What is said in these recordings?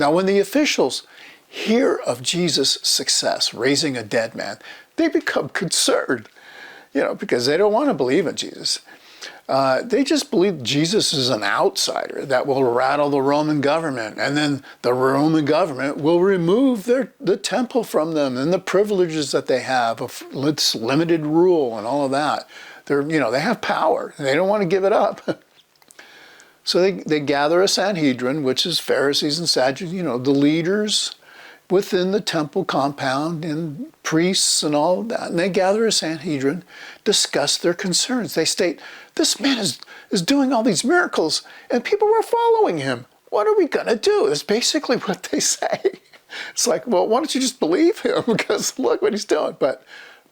Now, when the officials hear of Jesus' success, raising a dead man, they become concerned, because they don't want to believe in Jesus. They just believe Jesus is an outsider that will rattle the Roman government, and then the Roman government will remove the temple from them and the privileges that they have of its limited rule and all of that. They have power, and they don't want to give it up. So they gather a Sanhedrin, which is Pharisees and Sadducees, the leaders within the temple compound and priests and all of that. And they gather a Sanhedrin, discuss their concerns. They state, this man is doing all these miracles and people are following him. What are we going to do? That's basically what they say. It's like, well, why don't you just believe him? Because look what he's doing. But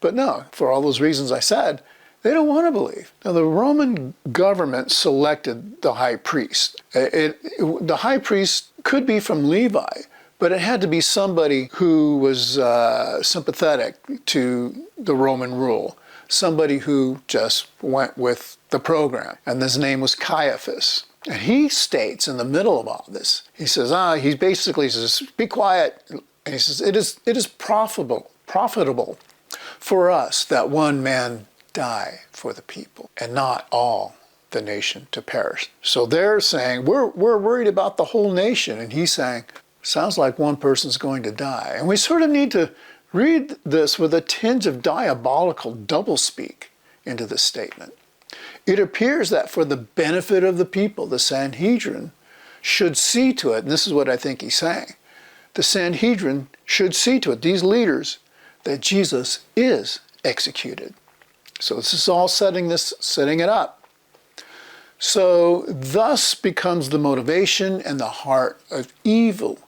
no, for all those reasons I said, they don't want to believe. Now, the Roman government selected the high priest. The high priest could be from Levi, but it had to be somebody who was sympathetic to the Roman rule, somebody who just went with the program. And his name was Caiaphas. And he states in the middle of all this, he says, he basically says, be quiet. And he says, it is profitable for us that one man die for the people and not all the nation to perish. So they're saying, we're worried about the whole nation. And he's saying, sounds like one person's going to die. And we sort of need to read this with a tinge of diabolical doublespeak into this statement. It appears that for the benefit of the people, the Sanhedrin should see to it, and this is what I think he's saying, the Sanhedrin should see to it, these leaders, that Jesus is executed. So this is all setting it up. So thus becomes the motivation and the heart of evil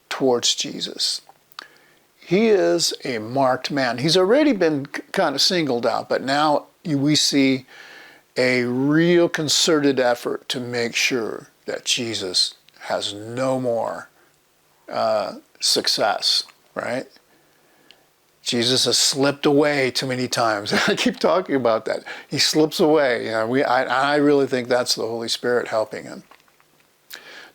towards Jesus. He is a marked man. He's already been kind of singled out, but now we see a real concerted effort to make sure that Jesus has no more success, right? Jesus has slipped away too many times. I keep talking about that. He slips away. I really think that's the Holy Spirit helping him.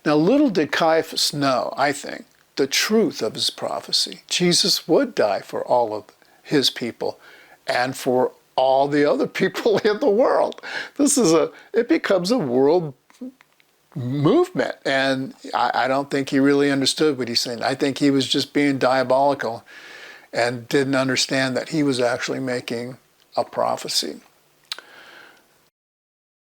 Now, little did Caiaphas know, I think, the truth of his prophecy. Jesus would die for all of his people and for all the other people in the world. It becomes a world movement. And I don't think he really understood what he's saying. I think he was just being diabolical and didn't understand that he was actually making a prophecy.